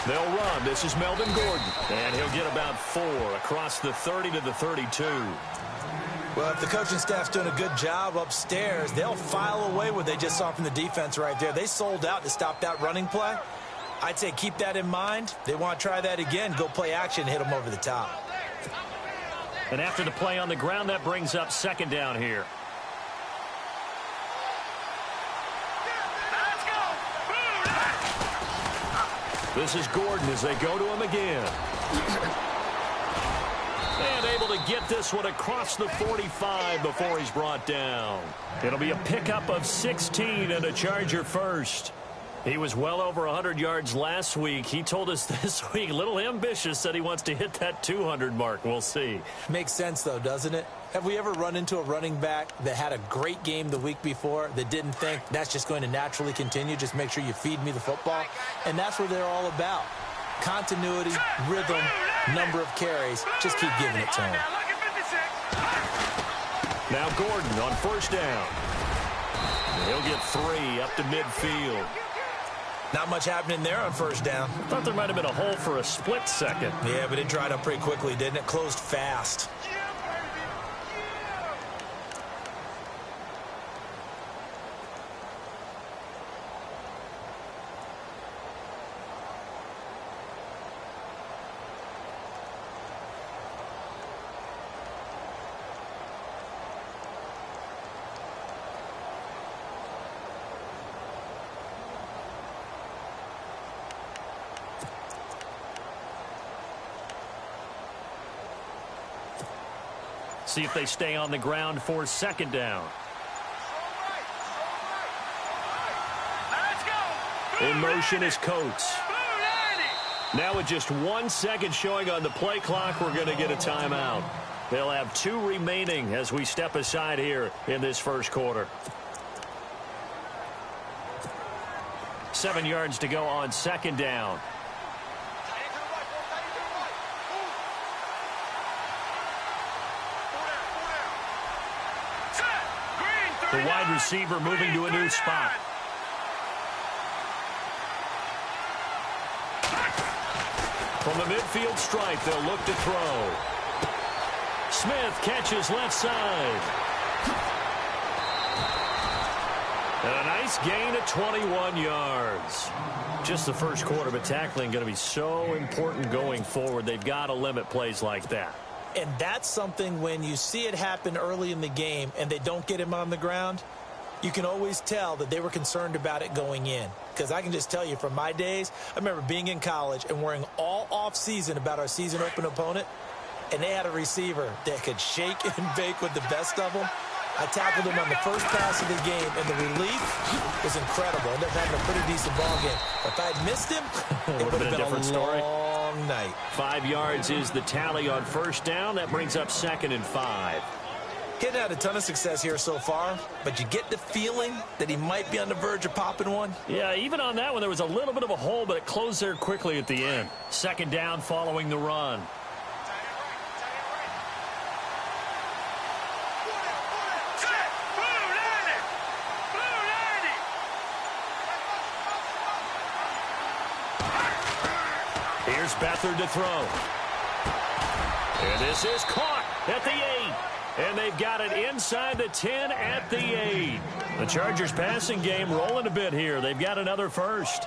They'll run. This is Melvin Gordon. And he'll get about 4 across the 30 to the 32. Well, if the coaching staff's doing a good job upstairs, they'll file away what they just saw from the defense right there. They sold out to stop that running play. I'd say keep that in mind. They want to try that again. Go play action, hit them over the top. And after the play on the ground, that brings up second down here. This is Gordon as they go to him again. And able to get this one across the 45 before he's brought down. It'll be a pickup of 16 and a Charger first. He was well over 100 yards last week. He told us this week, a little ambitious, said he wants to hit that 200 mark. We'll see. Makes sense, though, doesn't it? Have we ever run into a running back that had a great game the week before that didn't think that's just going to naturally continue? Just make sure you feed me the football. And that's what they're all about. Continuity, rhythm, number of carries. Just keep giving it to him. Now Gordon on first down. He'll get 3 up to midfield. Not much happening there on first down. Thought there might have been a hole for a split second. Yeah, but it dried up pretty quickly, didn't it? Closed fast. See if they stay on the ground for second down. In motion is Coates. Now with just 1 second showing on the play clock, we're going to get a timeout. They'll have 2 remaining as we step aside here in this first quarter. 7 yards to go on second down. The wide receiver moving to a new spot. From the midfield stripe, they'll look to throw. Smith catches left side. And a nice gain of 21 yards. Just the first quarter, but tackling going to be so important going forward. They've got to limit plays like that. And that's something when you see it happen early in the game and they don't get him on the ground, you can always tell that they were concerned about it going in. Because I can just tell you from my days, I remember being in college and worrying all off-season about our season open opponent, and they had a receiver that could shake and bake with the best of them. I tackled him on the first pass of the game, and the relief was incredible. I ended up having a pretty decent ball game. If I had missed him, it would have been a different story. Long night. 5 yards is the tally on first down. That brings up 2nd and 5. He hadn't had a ton of success here so far, but you get the feeling that he might be on the verge of popping one. Yeah, even on that one, there was a little bit of a hole, but it closed there quickly at the end. 2nd down following the run. Here's Beathard to throw. And this is caught at the 8. And they've got it inside the 10 at the 8. The Chargers passing game rolling a bit here. They've got another first.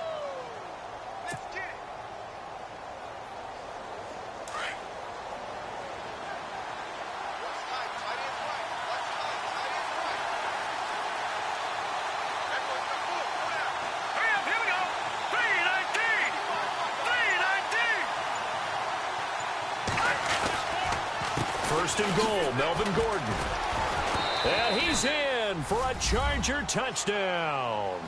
First and goal, Melvin Gordon. And he's in for a Charger touchdown.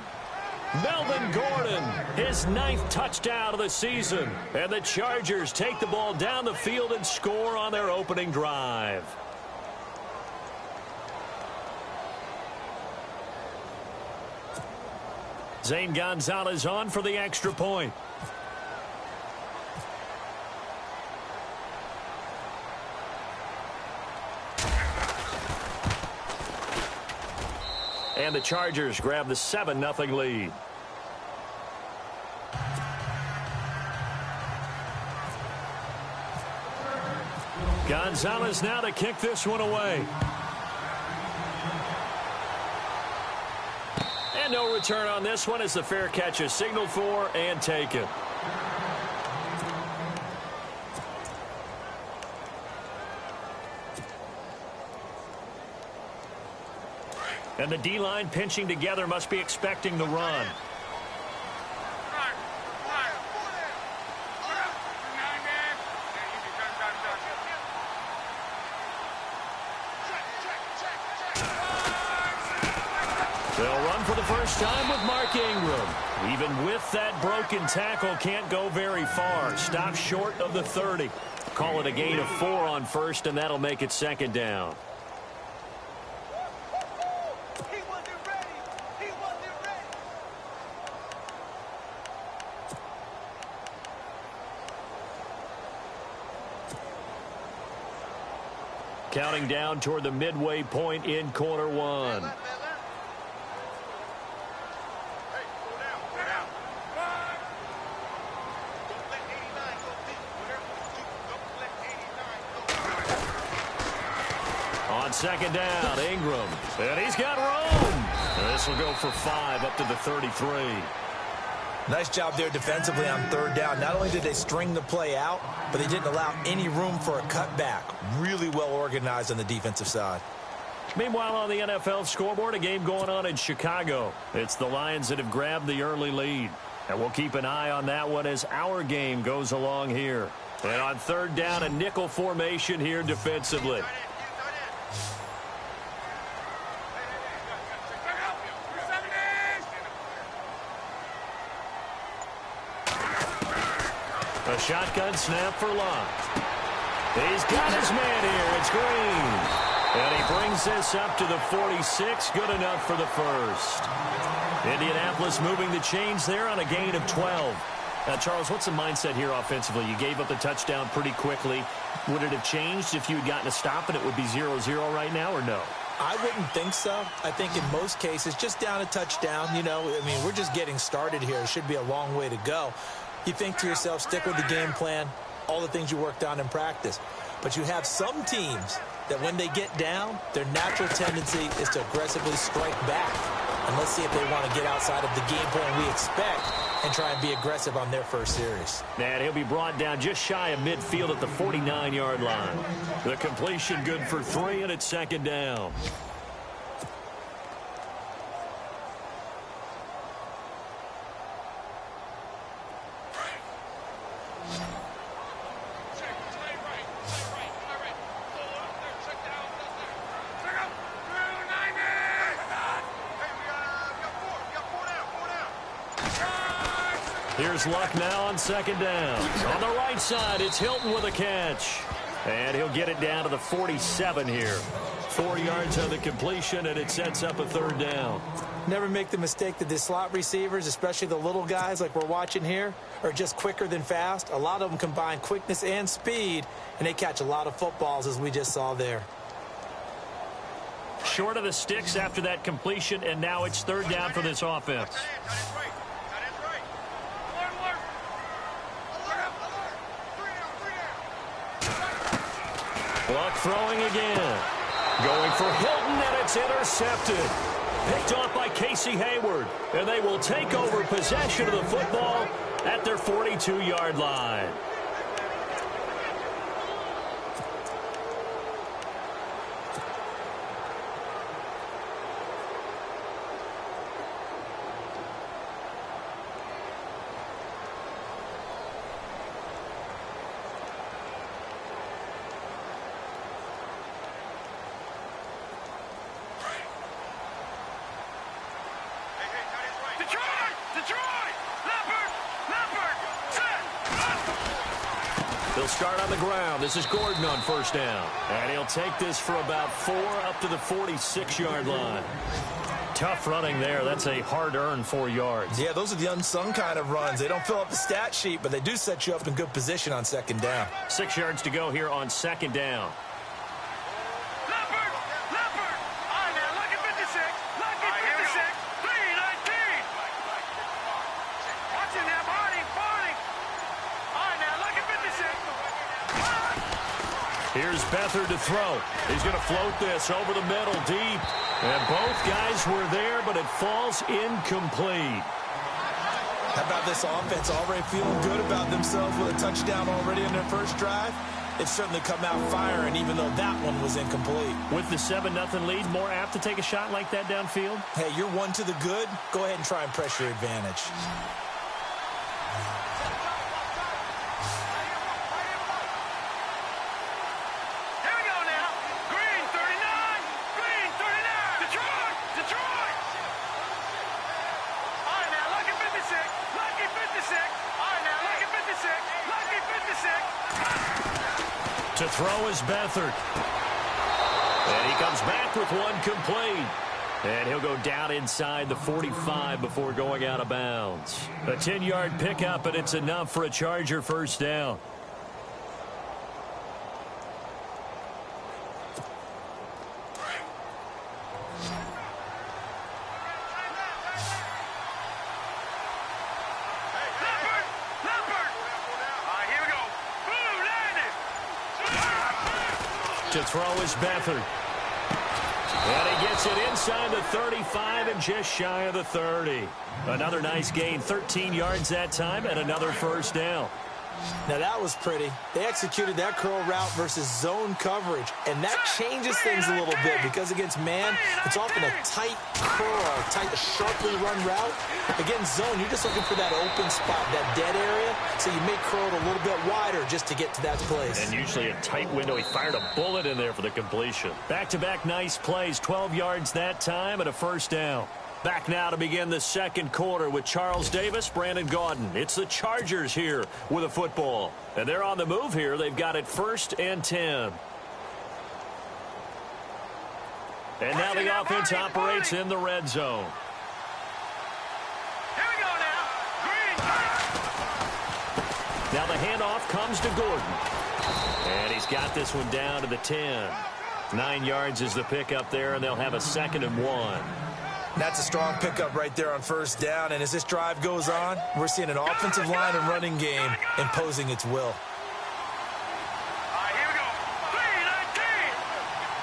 Melvin Gordon, his 9th touchdown of the season. And the Chargers take the ball down the field and score on their opening drive. Zane Gonzalez on for the extra point. And the Chargers grab the 7-0 lead. Gonzalez now to kick this one away. And no return on this one as the fair catch is signaled for and taken. And the D-line pinching together must be expecting the run. They'll run for the first time with Mark Ingram. Even with that broken tackle, can't go very far. Stops short of the 30. Call it a gain of 4 on first, and that'll make it second down. Counting down toward the midway point in quarter one. On second down, Ingram. And he's got room. This will go for 5 up to the 33. Nice job there defensively on third down. Not only did they string the play out, but they didn't allow any room for a cutback. Really well organized on the defensive side. Meanwhile, on the NFL scoreboard, a game going on in Chicago. It's the Lions that have grabbed the early lead. And we'll keep an eye on that one as our game goes along here. And on third down, a nickel formation here defensively. A shotgun snap for Locke. He's got his man here. It's Green. And he brings this up to the 46. Good enough for the first. Indianapolis moving the chains there on a gain of 12. Now, Charles, what's the mindset here offensively? You gave up the touchdown pretty quickly. Would it have changed if you had gotten a stop and it would be 0-0 right now, or no? I wouldn't think so. I think in most cases, just down a touchdown, you know, I mean, we're just getting started here. It should be a long way to go. You think to yourself, stick with the game plan, all the things you worked on in practice. But you have some teams that when they get down, their natural tendency is to aggressively strike back. And let's see if they want to get outside of the game plan we expect and try and be aggressive on their first series. And he'll be brought down just shy of midfield at the 49-yard line. The completion good for 3, and it's second down. Here's Luck now on second down. On the right side, it's Hilton with a catch. And he'll get it down to the 47 here. 4 yards on the completion, and it sets up a third down. Never make the mistake that the slot receivers, especially the little guys like we're watching here, are just quicker than fast. A lot of them combine quickness and speed, and they catch a lot of footballs, as we just saw there. Short of the sticks after that completion, and now it's third down for this offense. Luck throwing again. Going for Hilton, and it's intercepted. Picked off by Casey Hayward. And they will take over possession of the football at their 42-yard line. They'll start on the ground. This is Gordon on first down. And he'll take this for about 4 up to the 46-yard line. Tough running there. That's a hard-earned 4 yards. Yeah, those are the unsung kind of runs. They don't fill up the stat sheet, but they do set you up in good position on second down. 6 yards to go here on second down. Here's Beathard to throw. He's going to float this over the middle deep. And both guys were there, but it falls incomplete. How about this offense already feeling good about themselves with a touchdown already in their first drive? It's certainly come out firing, even though that one was incomplete. With the 7-0 lead, more apt to take a shot like that downfield? Hey, you're one to the good. Go ahead and try and press your advantage. To throw is Beathard. And he comes back with one complete. And he'll go down inside the 45 before going out of bounds. A 10-yard pickup, and it's enough for a Charger first down. To throw is Beathard. And he gets it inside the 35 and just shy of the 30. Another nice gain, 13 yards that time, and another first down. Now, that was pretty. They executed that curl route versus zone coverage, and that changes things a little bit because against man, it's often a tight curl, tight, sharply run route. Against zone, you're just looking for that open spot, that dead area, so you may curl it a little bit wider just to get to that place. And usually a tight window. He fired a bullet in there for the completion. Back-to-back nice plays, 12 yards that time, and a first down. Back now to begin the second quarter with Charles Davis, Brandon Gaudin. It's the Chargers here with a football. And they're on the move here. They've got it 1st and 10. And now the offense operates in the red zone. Here we go now. Green. Now the handoff comes to Gordon. And he's got this one down to the 10. 9 yards is the pickup there, and they'll have a 2nd and 1. That's a strong pickup right there on first down. And as this drive goes on, we're seeing an offensive line and running game imposing its will. All right, here we go. 3-19.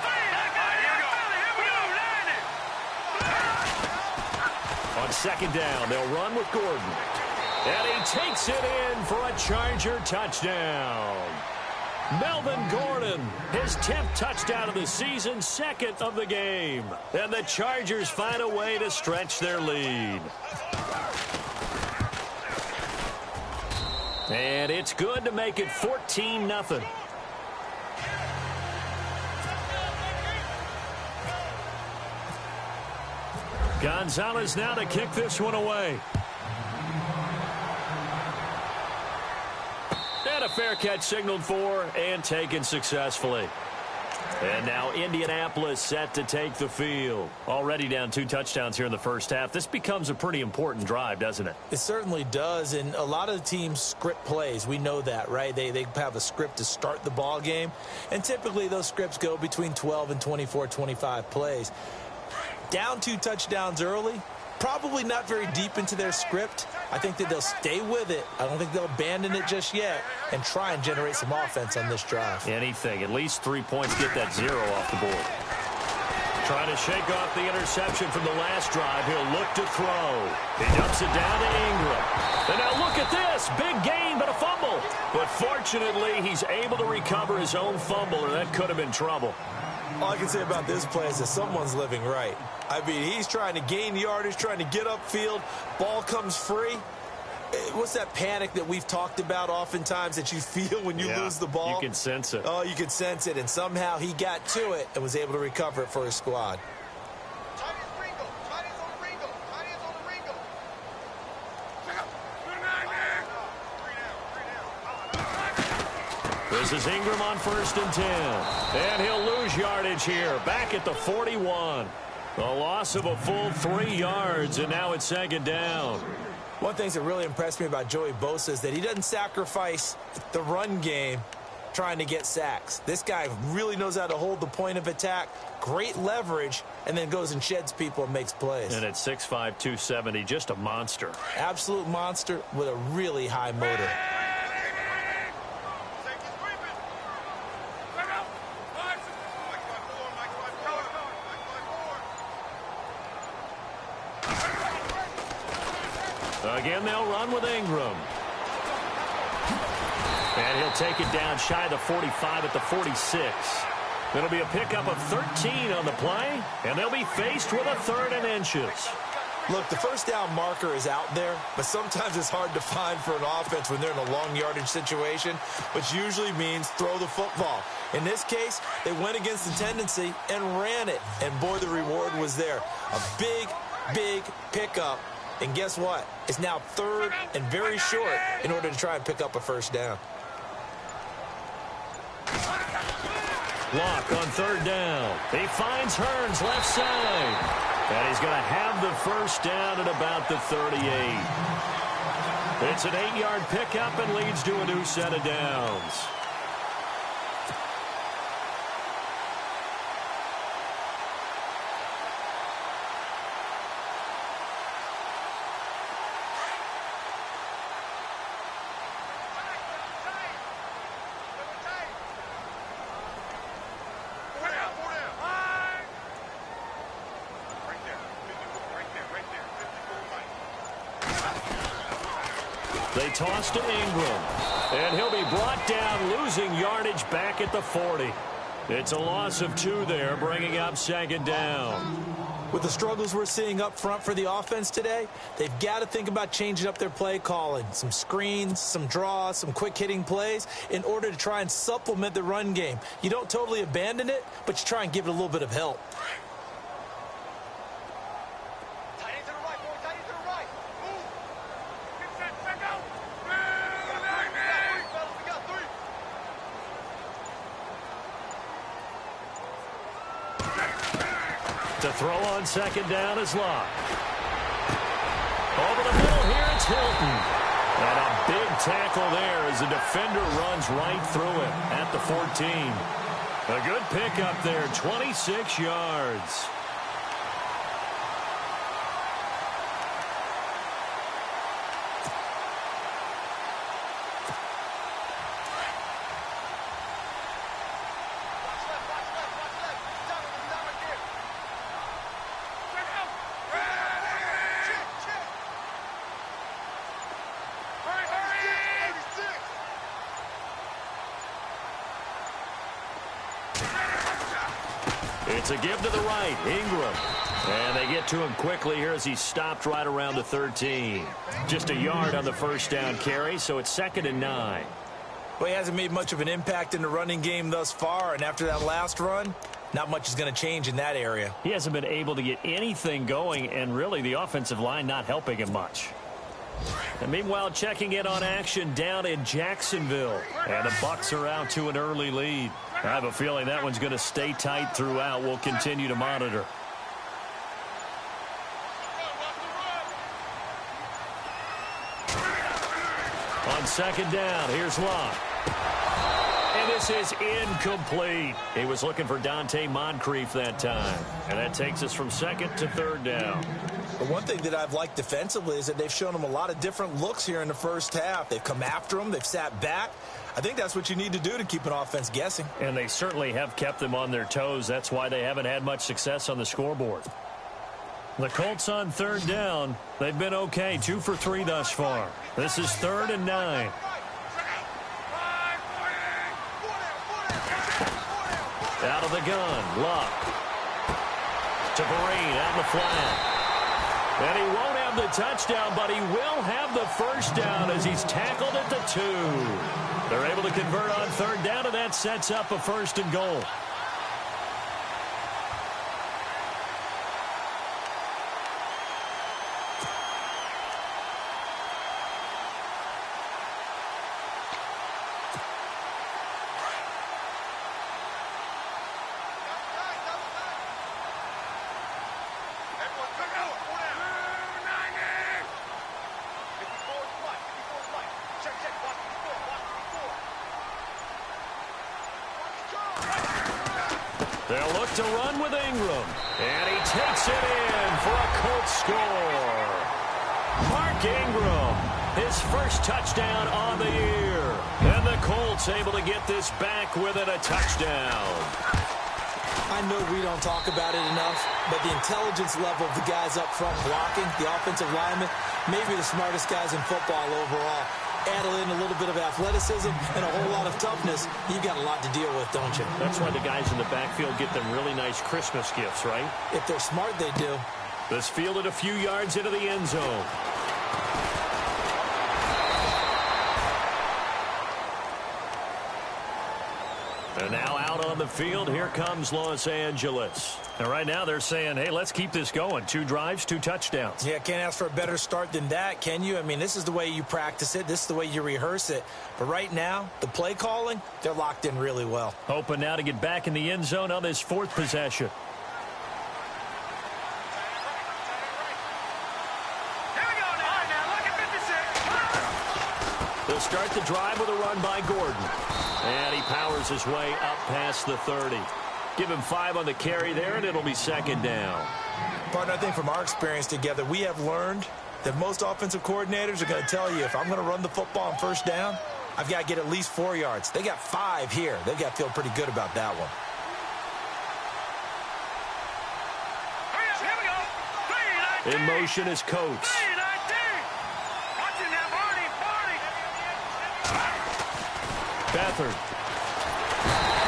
3-19. Here we go. On 2nd down, they'll run with Gordon. And he takes it in for a Charger touchdown. Melvin Gordon, his 10th touchdown of the season, 2nd of the game. And the Chargers find a way to stretch their lead. And it's good to make it 14-0. Gonzalez now to kick this one away. And a fair catch signaled for and taken successfully. And now Indianapolis set to take the field. Already down 2 touchdowns here in the first half. This becomes a pretty important drive, doesn't it? It certainly does, and a lot of the teams script plays. We know that, right? They have a script to start the ball game, and typically those scripts go between 12 and 24, 25 plays. Down 2 touchdowns early, probably not very deep into their script. I think that they'll stay with it. I don't think they'll abandon it just yet and try and generate some offense on this drive. Anything. At least 3 points, get that 0 off the board. Trying to shake off the interception from the last drive. He'll look to throw. He dumps it down to Ingram. And now look at this. Big gain, but a fumble. But fortunately, he's able to recover his own fumble, or that could have been trouble. All I can say about this play is that someone's living right. I mean, he's trying to gain yardage, trying to get upfield. Ball comes free. What's that panic that we've talked about oftentimes that you feel when you lose the ball? You can sense it. Oh, you can sense it. And somehow he got to it and was able to recover it for his squad. This is Ingram on 1st and 10. And he'll lose yardage here. Back at the 41. A loss of a full 3 yards, and now it's 2nd down. One thing that really impressed me about Joey Bosa is that he doesn't sacrifice the run game trying to get sacks. This guy really knows how to hold the point of attack, great leverage, and then goes and sheds people and makes plays. And at 6'5", 270, just a monster. Absolute monster with a really high motor. Again, they'll run with Ingram. And he'll take it down shy of the 45 at the 46. It'll be a pickup of 13 on the play, and they'll be faced with a 3rd and inches. Look, the first down marker is out there, but sometimes it's hard to find for an offense when they're in a long yardage situation, which usually means throw the football. In this case, they went against the tendency and ran it, and boy, the reward was there. A big, big pickup, and guess what? It's now 3rd and very short in order to try and pick up a first down. Lock on 3rd down. He finds Hearns left side. And he's going to have the first down at about the 38. It's an 8-yard pickup and leads to a new set of downs. They toss to Ingram, and he'll be brought down, losing yardage back at the 40. It's a loss of 2 there, bringing up 2nd down. With the struggles we're seeing up front for the offense today, they've got to think about changing up their play calling. Some screens, some draws, some quick-hitting plays in order to try and supplement the run game. You don't totally abandon it, but you try and give it a little bit of help. To throw on 2nd down is Lock. Over the middle here, it's Hilton. And a big tackle there as the defender runs right through him at the 14. A good pickup there, 26 yards. It's a give to the right, Ingram. And they get to him quickly here as he stopped right around the 13. Just a yard on the first down carry, so it's 2nd and 9. Well, he hasn't made much of an impact in the running game thus far, and after that last run, not much is going to change in that area. He hasn't been able to get anything going, and really the offensive line not helping him much. And meanwhile, checking in on action down in Jacksonville. And the Bucs are out to an early lead. I have a feeling that one's going to stay tight throughout. We'll continue to monitor. On 2nd down, here's Locke. And this is incomplete. He was looking for Dante Moncrief that time. And that takes us from 2nd to 3rd down. But one thing that I've liked defensively is that they've shown him a lot of different looks here in the first half. They've come after him. They've sat back. I think that's what you need to do to keep an offense guessing. And they certainly have kept them on their toes. That's why they haven't had much success on the scoreboard. The Colts on 3rd down. They've been okay, 2 for 3 thus far. This is 3rd and 9. Out of the gun, Luck. To Vereen out in the flat. And he won't have the touchdown, but he will have the first down as he's tackled at the 2. They're able to convert on 3rd down, and that sets up a 1st and goal. They'll look to run with Ingram. And he takes it in for a Colts score. Mark Ingram, his first touchdown on the year. And the Colts able to get this back within a touchdown. I I know we don't talk about it enough, but the intelligence level of the guys up front blocking, the offensive linemen, maybe the smartest guys in football overall. Add in a little bit of athleticism and a whole lot of toughness, you've got a lot to deal with, don't you? That's why the guys in the backfield get them really nice Christmas gifts, right? If they're smart, they do. This fielded a few yards into the end zone. And now out on the field, here comes Los Angeles. And right now they're saying, hey, let's keep this going. 2 drives, 2 touchdowns. Yeah, can't ask for a better start than that, can you? I mean, this is the way you practice it. This is the way you rehearse it. But right now, the play calling, they're locked in really well. Hoping now to get back in the end zone on this 4th possession. They'll start the drive with a run by Gordon. And he powers his way up past the 30. Give him 5 on the carry there, and it'll be 2nd down. Partner, I think from our experience together, we have learned that most offensive coordinators are going to tell you, if I'm going to run the football on 1st down, I've got to get at least 4 yards. They got 5 here. They've got to feel pretty good about that one. In motion is Coates. Beathard.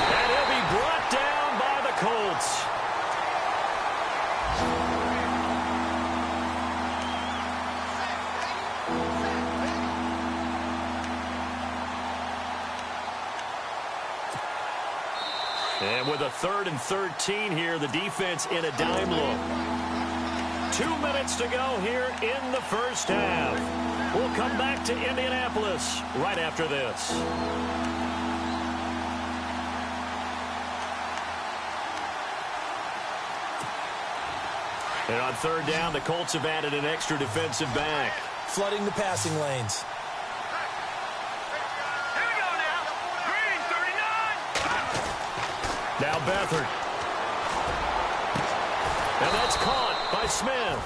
And he'll be brought down by the Colts. And with a 3rd and 13 here, the defense in a dime look. 2 minutes to go here in the first half. We'll come back to Indianapolis right after this. And on 3rd down, the Colts have added an extra defensive back. Flooding the passing lanes. Here we go now. Green, 39. Now Beathard. And that's caught by Smith.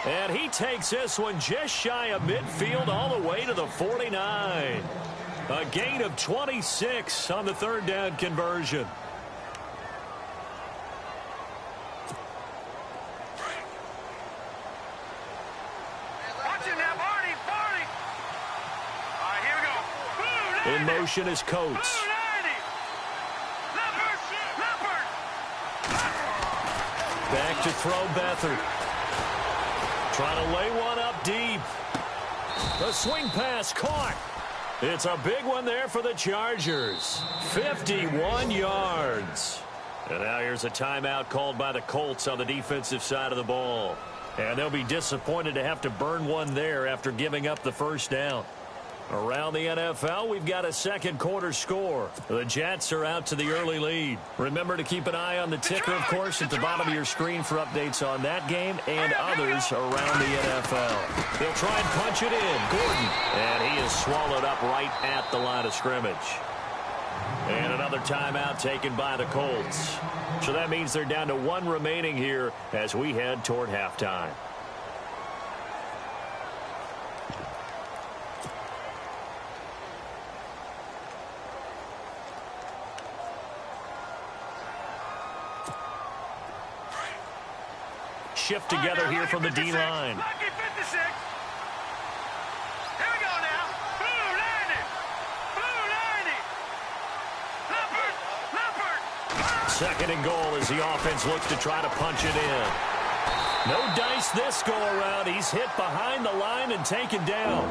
And he takes this one just shy of midfield all the way to the 49. A gain of 26 on the 3rd down conversion. In motion is Coates. Back to throw Beathard. Trying to lay one up deep. The swing pass caught. It's a big one there for the Chargers. 51 yards. And now here's a timeout called by the Colts on the defensive side of the ball. And they'll be disappointed to have to burn one there after giving up the 1st down. Around the NFL, we've got a 2nd quarter score. The Jets are out to the early lead. Remember to keep an eye on the ticker, of course, at the bottom of your screen for updates on that game and others around the NFL. They'll try and punch it in. Gordon. And he is swallowed up right at the line of scrimmage. And another timeout taken by the Colts. So that means they're down to 1 remaining here as we head toward halftime. Shift together here from the D-line. Lucky 56. Here we go now. Blue 90. Blue 90. Leopard. 2nd and goal as the offense looks to try to punch it in. No dice this go around. He's hit behind the line and taken down.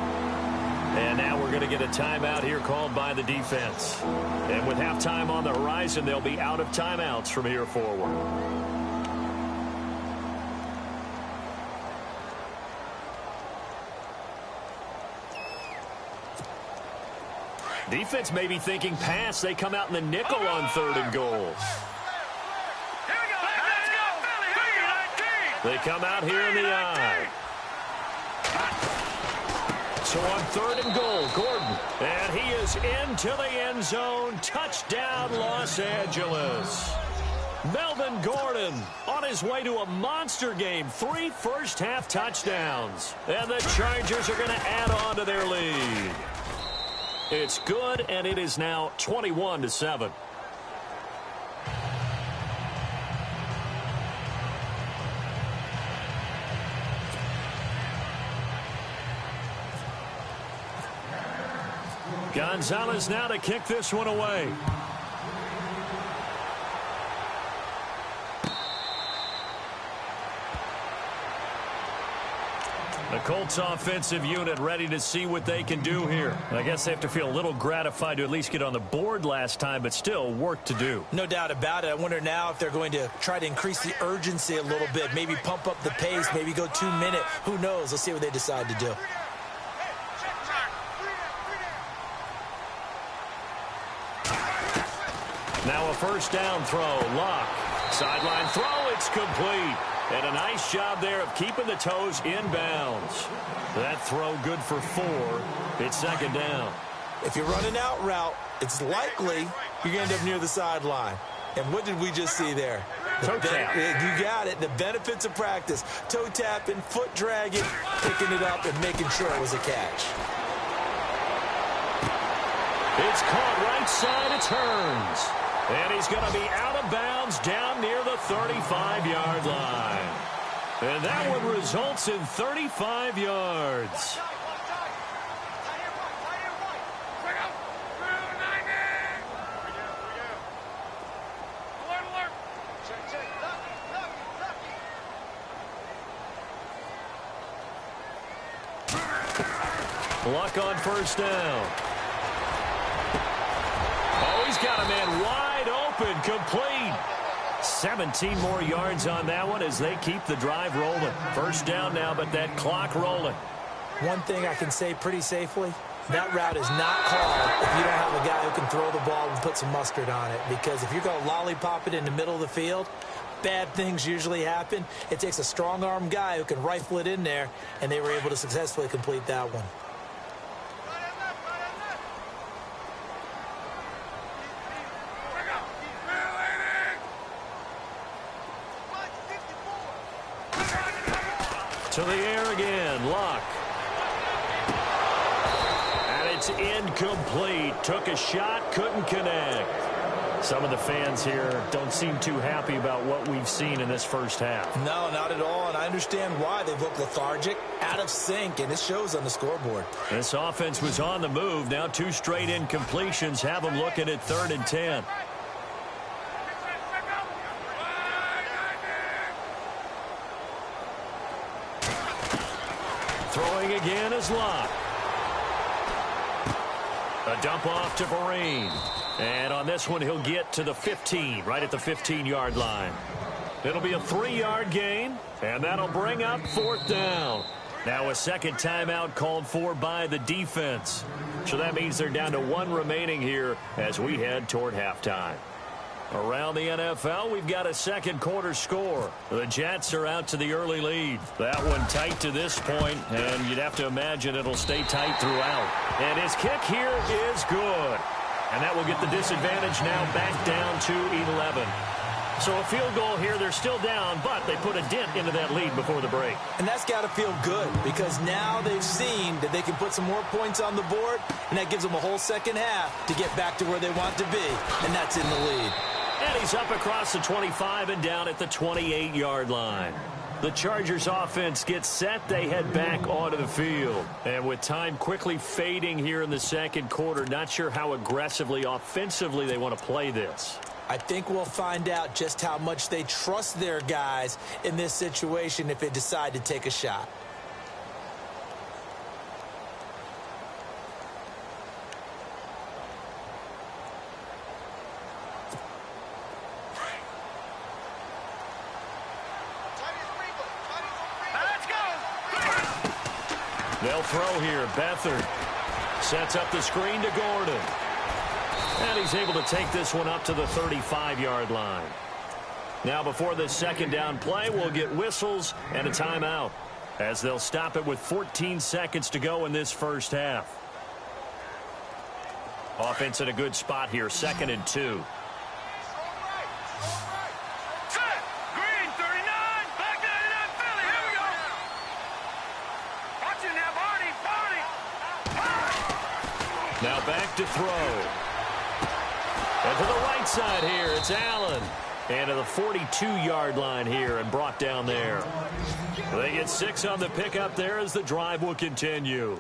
And now we're going to get a timeout here called by the defense. And with halftime on the horizon, they'll be out of timeouts from here forward. Defense may be thinking pass. They come out in the nickel on 3rd and goal. Here we go. Let's go, Philly. They come out here in the eye. So on 3rd and goal, Gordon. And he is into the end zone. Touchdown, Los Angeles. Melvin Gordon on his way to a monster game. 3 first-half touchdowns. And the Chargers are going to add on to their lead. It's good, and it is now 21-7. Gonzalez now to kick this one away. The Colts offensive unit ready to see what they can do here. I guess they have to feel a little gratified to at least get on the board last time, but still work to do. No doubt about it. I wonder now if they're going to try to increase the urgency a little bit, maybe pump up the pace, maybe go 2 minute. Who knows? Let's see what they decide to do. Now a first down throw. Lock. Sideline throw. It's complete. And a nice job there of keeping the toes inbounds. That throw good for 4. It's second down. If you're running out route, it's likely you're going to end up near the sideline. And what did we just see there? Toe tap. You got it. The benefits of practice. Toe tapping, foot dragging, picking it up, and making sure it was a catch. It's caught right side. It turns. And he's going to be out of bounds down near the 35-yard line. And that one results in 35 yards. Luck on first down. Oh, he's got a man wide open, complete. 17 more yards on that one as they keep the drive rolling. First down now, but that clock rolling. One thing I can say pretty safely, that route is not called if you don't have a guy who can throw the ball and put some mustard on it. Because if you're going to lollipop it in the middle of the field, bad things usually happen. It takes a strong-arm guy who can rifle it in there, and they were able to successfully complete that one. To the air again, Luck. And it's incomplete. Took a shot, couldn't connect. Some of the fans here don't seem too happy about what we've seen in this first half. No, not at all, and I understand why. They look lethargic, out of sync, and it shows on the scoreboard. This offense was on the move. Now 2 straight incompletions have them looking at 3rd and 10. Throwing again is Locke. A dump off to Vereen. And on this one, he'll get to the 15, right at the 15-yard line. It'll be a 3-yard gain, and that'll bring up 4th down. Now a second timeout called for by the defense. So that means they're down to 1 remaining here as we head toward halftime. Around the NFL, we've got a second quarter score. The Jets are out to the early lead. That one tight to this point, and you'd have to imagine it'll stay tight throughout. And his kick here is good. And that will get the disadvantage now back down to 11. So a field goal here, they're still down, but they put a dent into that lead before the break. And that's got to feel good because now they've seen that they can put some more points on the board, and that gives them a whole second half to get back to where they want to be, and that's in the lead. And he's up across the 25 and down at the 28-yard line. The Chargers offense gets set. They head back onto the field. And with time quickly fading here in the second quarter, not sure how aggressively, offensively they want to play this. I think we'll find out just how much they trust their guys in this situation if they decide to take a shot. They'll throw here. Beathard sets up the screen to Gordon. And he's able to take this one up to the 35-yard line. Now before this second down play, we'll get whistles and a timeout as they'll stop it with 14 seconds to go in this first half. Offense in a good spot here, 2nd and 2. Now back to throw. And to the right side here, it's Allen. And to the 42-yard line here and brought down there. They get 6 on the pickup there as the drive will continue.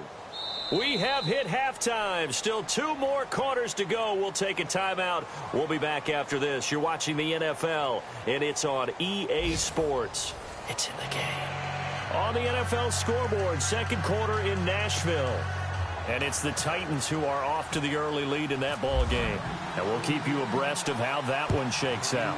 We have hit halftime. Still 2 more quarters to go. We'll take a timeout. We'll be back after this. You're watching the NFL, and it's on EA Sports. It's in the game. On the NFL scoreboard, second quarter in Nashville. And it's the Titans who are off to the early lead in that ball game. And we'll keep you abreast of how that one shakes out.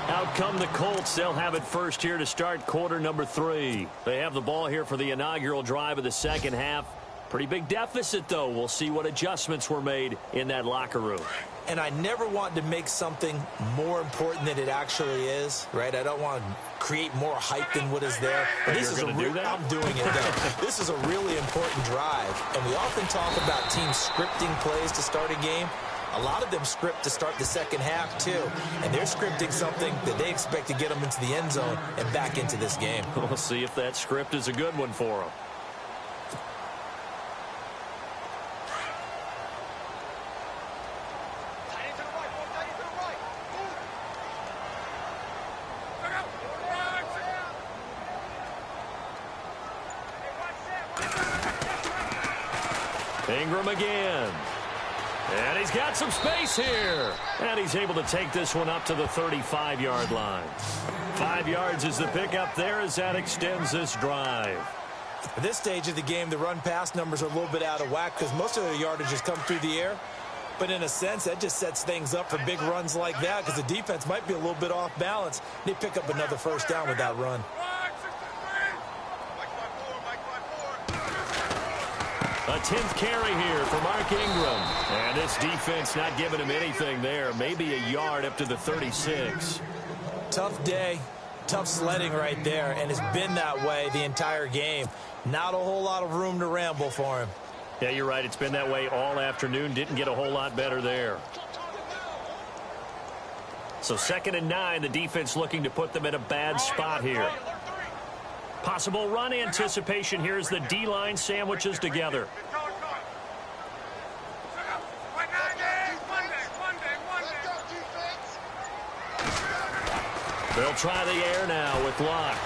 Out come the Colts. They'll have it first here to start quarter number 3. They have the ball here for the inaugural drive of the second half. Pretty big deficit, though. We'll see what adjustments were made in that locker room. And I never want to make something more important than it actually is, right? I don't want to create more hype than what is there. But this is I'm doing it, though. This is a really important drive. And we often talk about teams scripting plays to start a game. A lot of them script to start the second half, too. And they're scripting something that they expect to get them into the end zone and back into this game. We'll see if that script is a good one for them. Ingram again. And he's got some space here. And he's able to take this one up to the 35-yard line. 5 yards is the pickup there as that extends this drive. At this stage of the game, the run-pass numbers are a little bit out of whack because most of the yardage has come through the air. But in a sense, that just sets things up for big runs like that because the defense might be a little bit off balance. They pick up another first down with that run. A 10th carry here for Mark Ingram. And this defense not giving him anything there. Maybe a yard up to the 36. Tough day, tough sledding right there, and it's been that way the entire game. Not a whole lot of room to ramble for him. Yeah, you're right. It's been that way all afternoon. Didn't get a whole lot better there. So 2nd and 9, the defense looking to put them in a bad spot here. Possible run anticipation here as the D-line sandwiches together. They'll try the air now with Locke.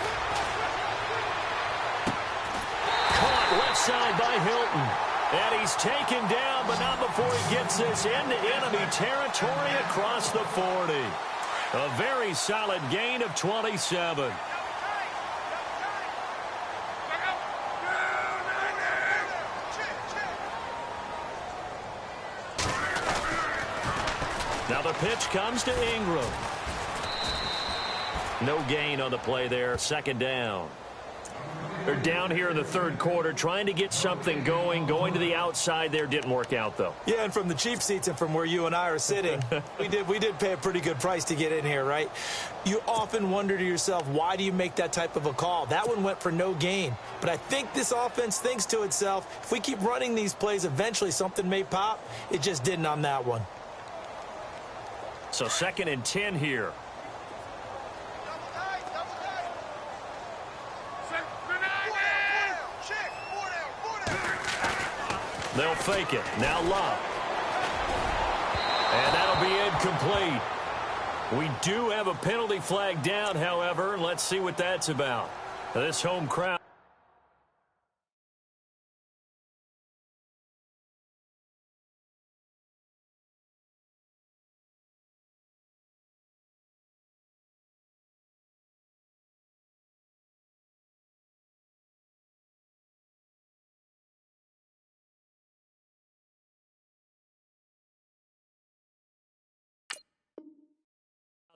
Caught left side by Hilton. And he's taken down, but not before he gets this into enemy territory across the 40. A very solid gain of 27. Now the pitch comes to Ingram. No gain on the play there. 2nd down. They're down here in the 3rd quarter, trying to get something going. Going to the outside there didn't work out, though. Yeah, and from the cheap seats and from where you and I are sitting, we did pay a pretty good price to get in here, right? You often wonder to yourself, why do you make that type of a call? That one went for no gain. But I think this offense thinks to itself, if we keep running these plays, eventually something may pop. It just didn't on that one. So 2nd and 10 here. They'll fake it. Now Love. And that'll be incomplete. We do have a penalty flag down, however. Let's see what that's about. This home crowd.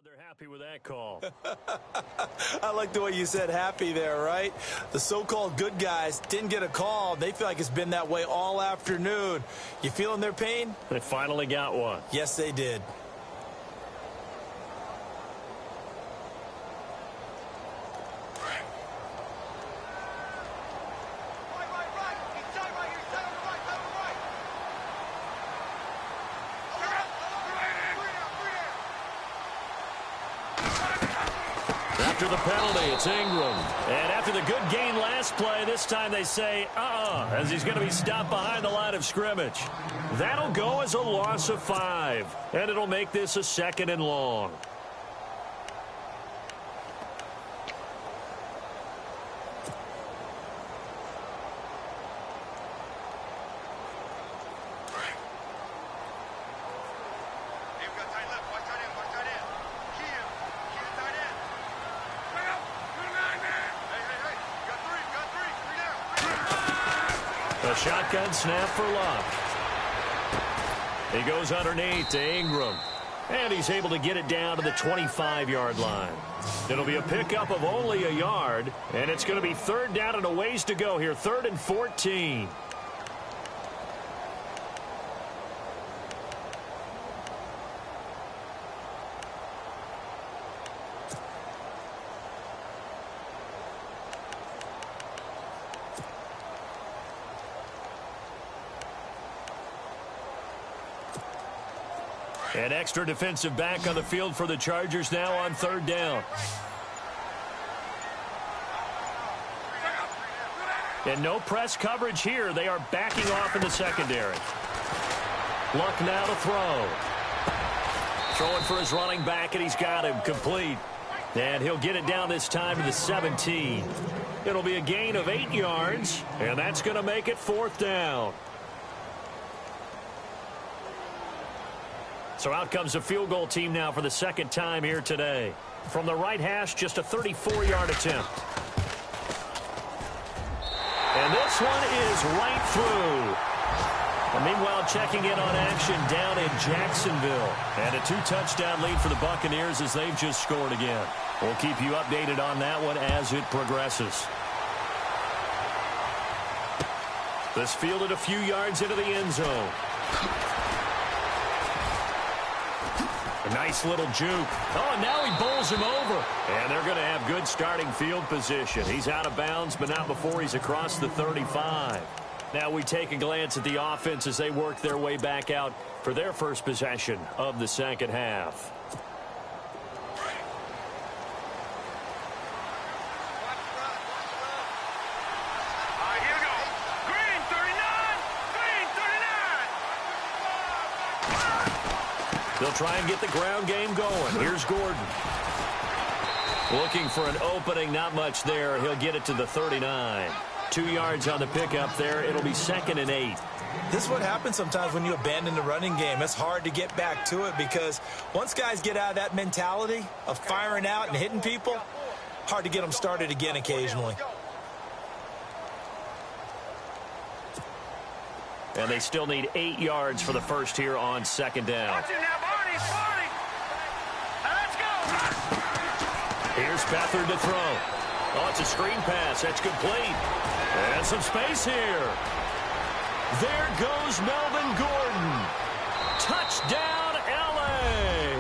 They're happy with that call. I like the way you said happy there, right? The so-called good guys didn't get a call. They feel like it's been that way all afternoon. You feeling their pain? They finally got one. Yes, they did. After the penalty, it's Ingram. And after the good gain last play, this time they say, as he's going to be stopped behind the line of scrimmage. That'll go as a loss of 5. And it'll make this a 2nd and long. A shotgun snap for Luck. He goes underneath to Ingram. And he's able to get it down to the 25-yard line. It'll be a pickup of only a yard. And it's going to be third down and a ways to go here. 3rd and 14. An extra defensive back on the field for the Chargers now on 3rd down. And no press coverage here. They are backing off in the secondary. Luck now to throw. Throwing for his running back, and he's got him complete. And he'll get it down this time to the 17. It'll be a gain of 8 yards, and that's going to make it 4th down. So out comes the field goal team now for the 2nd time here today. From the right hash, just a 34-yard attempt. And this one is right through. And meanwhile, checking in on action down in Jacksonville. And a 2-touchdown lead for the Buccaneers as they've just scored again. We'll keep you updated on that one as it progresses. This fielded a few yards into the end zone. A nice little juke. Oh, and now he bowls him over. And they're going to have good starting field position. He's out of bounds, but not before he's across the 35. Now we take a glance at the offense as they work their way back out for their first possession of the 2nd half. They'll try and get the ground game going. Here's Gordon. Looking for an opening, not much there. He'll get it to the 39. 2 yards on the pickup there. It'll be 2nd and 8. This is what happens sometimes when you abandon the running game. It's hard to get back to it because once guys get out of that mentality of firing out and hitting people, hard to get them started again occasionally. And they still need 8 yards for the first here on 2nd down. Here's Beathard to throw. Oh, it's a screen pass. That's complete. And some space here. There goes Melvin Gordon. Touchdown, L.A.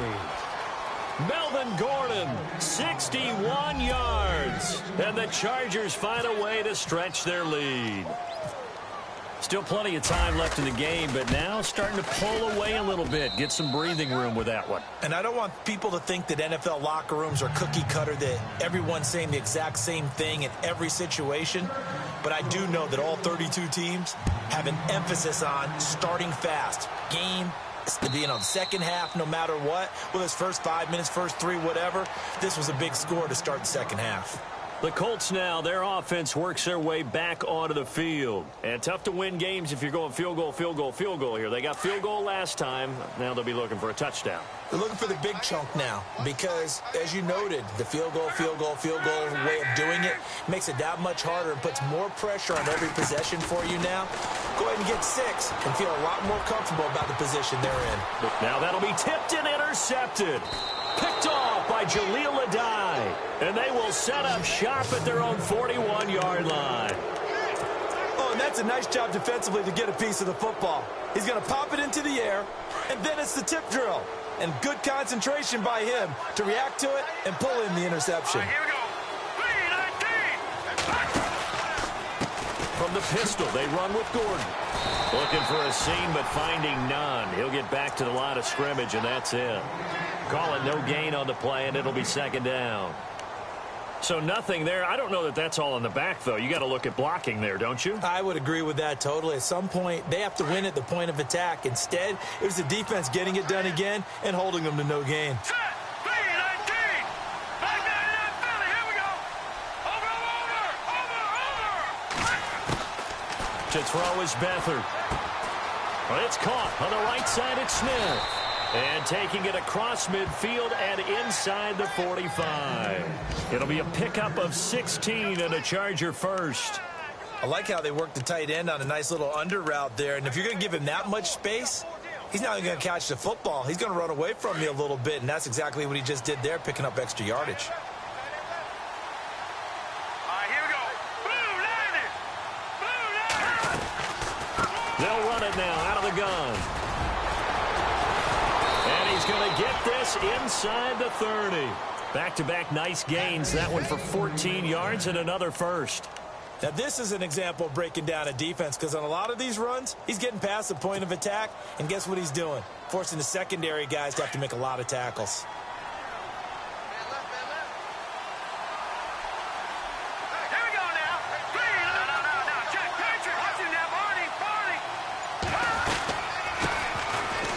Melvin Gordon, 61 yards. And the Chargers find a way to stretch their lead. Still plenty of time left in the game, but now starting to pull away a little bit. Get some breathing room with that one. And I don't want people to think that NFL locker rooms are cookie cutter, that everyone's saying the exact same thing in every situation. But I do know that all 32 teams have an emphasis on starting fast. Game to being on 2nd half no matter what. Whether it's first 5 minutes, first 3, whatever. This was a big score to start the 2nd half. The Colts now, their offense works their way back onto the field. And tough to win games if you're going field goal, field goal, field goal here. They got field goal last time. Now they'll be looking for a touchdown. They're looking for the big chunk now because, as you noted, the field goal way of doing it makes it that much harder and puts more pressure on every possession for you now. Go ahead and get 6 and feel a lot more comfortable about the position they're in. Now that'll be tipped and intercepted. Picked off by Jaleel Adai. And they will set up shop at their own 41-yard line. Oh, and that's a nice job defensively to get a piece of the football. He's going to pop it into the air, and then it's the tip drill. And good concentration by him to react to it and pull in the interception. Here we go. 3-19. From the pistol, they run with Gordon. Looking for a seam, but finding none. He'll get back to the line of scrimmage, and that's it. Call it no gain on the play, and it'll be 2nd down. So nothing there. I don't know that that's all in the back, though. You got to look at blocking there, don't you? I would agree with that totally. At some point, they have to win at the point of attack. Instead, it was the defense getting it done again and holding them to no gain. Set. 3-19. Back down in that belly. Here we go. Over. To throw is Beathard. Well, it's caught on the right side. It's Smith. And taking it across midfield and inside the 45. It'll be a pickup of 16 and a Charger first. I like how they work the tight end on a nice little under route there. And if you're going to give him that much space, he's not going to catch the football. He's going to run away from you a little bit, and that's exactly what he just did there, picking up extra yardage. They'll run it now out of the gun. And he's going to get this inside the 30. Back-to-back nice gains. That one for 14 yards and another first. Now, this is an example of breaking down a defense, because on a lot of these runs, he's getting past the point of attack, and guess what he's doing? Forcing the secondary guys to have to make a lot of tackles. Here we go now. No. Jack Patrick. Watch him now, Barney.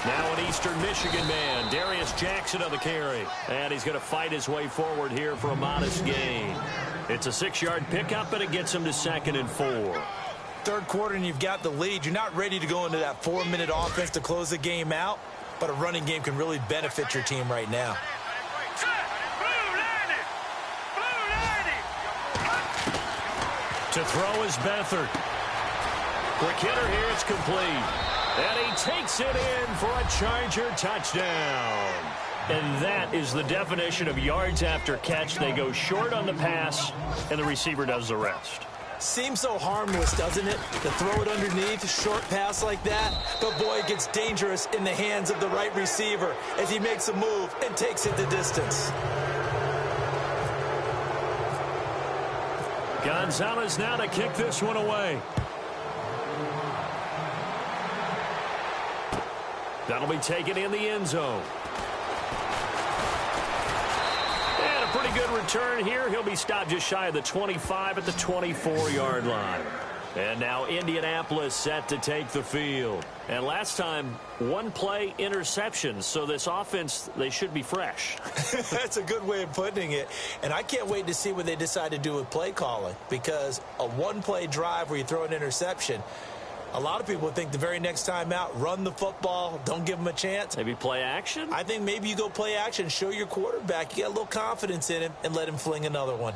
Now an Eastern Michigan man, Darius Jackson on the carry. And he's going to fight his way forward here for a modest gain. It's a 6-yard pickup, and it gets him to 2nd and 4. Third quarter, and you've got the lead. You're not ready to go into that 4-minute offense to close the game out, but a running game can really benefit your team right now. To throw is Beathard. Quick hitter here, it's complete. And he takes it in for a Charger touchdown. And that is the definition of yards after catch. They go short on the pass, and the receiver does the rest. Seems so harmless, doesn't it? To throw it underneath, a short pass like that. But, boy, it gets dangerous in the hands of the right receiver as he makes a move and takes it the distance. Gonzalez now to kick this one away. That'll be taken in the end zone. And a pretty good return here. He'll be stopped just shy of the 25 at the 24-yard line. And now Indianapolis set to take the field. And last time, one play interception. So this offense, they should be fresh. That's a good way of putting it. And I can't wait to see what they decide to do with play calling, because a one-play drive where you throw an interception, a lot of people think the very next time out, run the football, don't give them a chance. Maybe play action? I think maybe you go play action, show your quarterback you got a little confidence in him, and let him fling another one.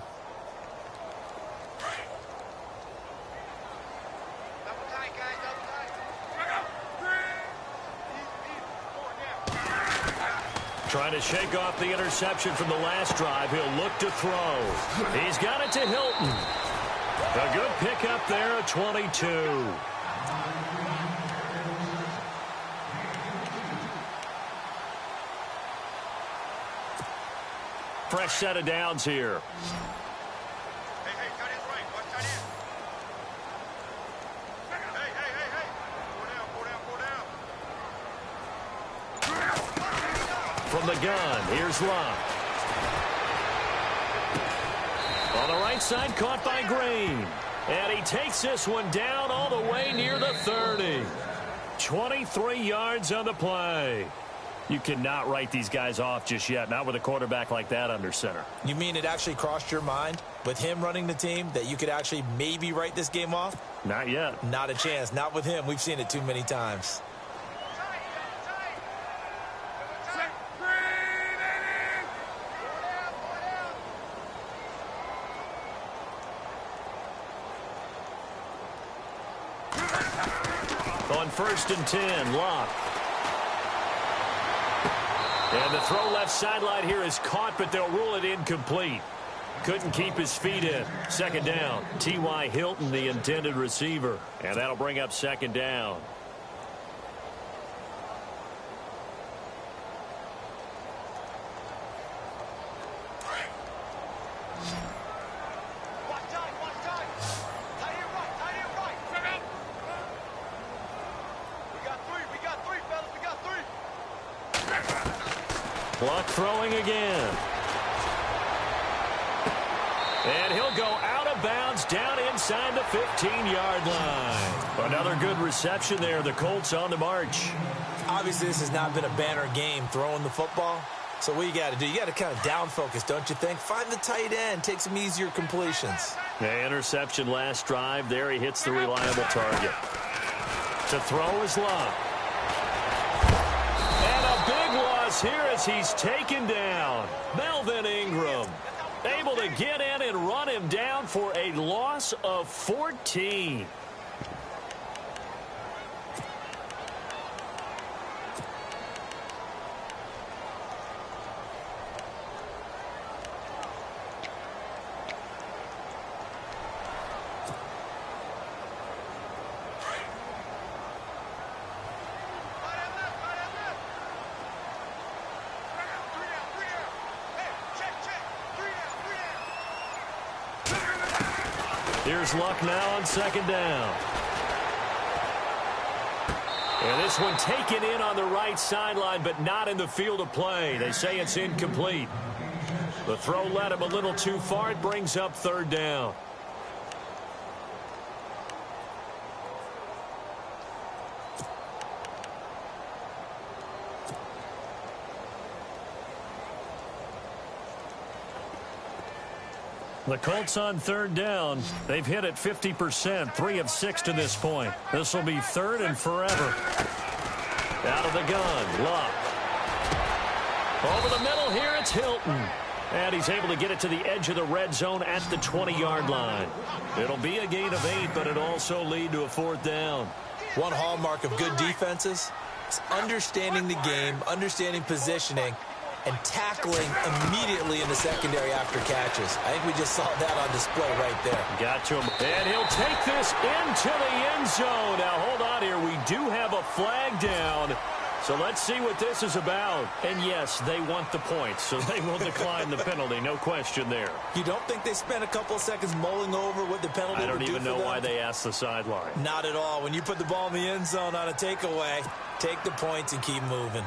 Trying to shake off the interception from the last drive. He'll look to throw. He's got it to Hilton. A good pickup there at 22. Fresh set of downs here. Hey, tight end's right. Watch tight end. Hey. Four down. From the gun, here's Love. On the right side, caught by Green. And he takes this one down all the way near the 30. 23 yards on the play. You cannot write these guys off just yet, not with a quarterback like that under center. You mean it actually crossed your mind with him running the team that you could actually maybe write this game off? Not yet. Not a chance. Not with him. We've seen it too many times. On 1st and 10, Locke. And the throw left sideline here is caught, but they'll rule it incomplete. Couldn't keep his feet in. 2nd down. T.Y. Hilton, the intended receiver. And that'll bring up 2nd down. Clock throwing again. And he'll go out of bounds down inside the 15-yard line. Another good reception there. The Colts on the march. Obviously, this has not been a banner game throwing the football. So what you got to do, you got to kind of down focus, don't you think? Find the tight end, take some easier completions. The interception last drive. There he hits the reliable target. To throw is Love. And a big loss here as he's taken down. Melvin Ingram. Able to get in and run him down for a loss of 14. Here's Luck now on second down. And this one taken in on the right sideline, but not in the field of play. They say it's incomplete. The throw led him a little too far. It brings up third down. The Colts on third down. They've hit it 50%, 3 of 6 to this point. This will be third and forever. Out of the gun, Luck. Over the middle here, it's Hilton. And he's able to get it to the edge of the red zone at the 20-yard line. It'll be a gain of 8, but it'll also lead to a fourth down. One hallmark of good defenses is understanding the game, understanding positioning, and tackling immediately in the secondary after catches. I think we just saw that on display right there. Got to him. And he'll take this into the end zone. Now, hold on here. We do have a flag down. So let's see what this is about. And, yes, they want the points, so they will decline the penalty. No question there. You don't think they spent a couple of seconds mulling over what the penalty would do for them? I don't even know why they asked the sideline. Not at all. When you put the ball in the end zone on a takeaway, take the points and keep moving.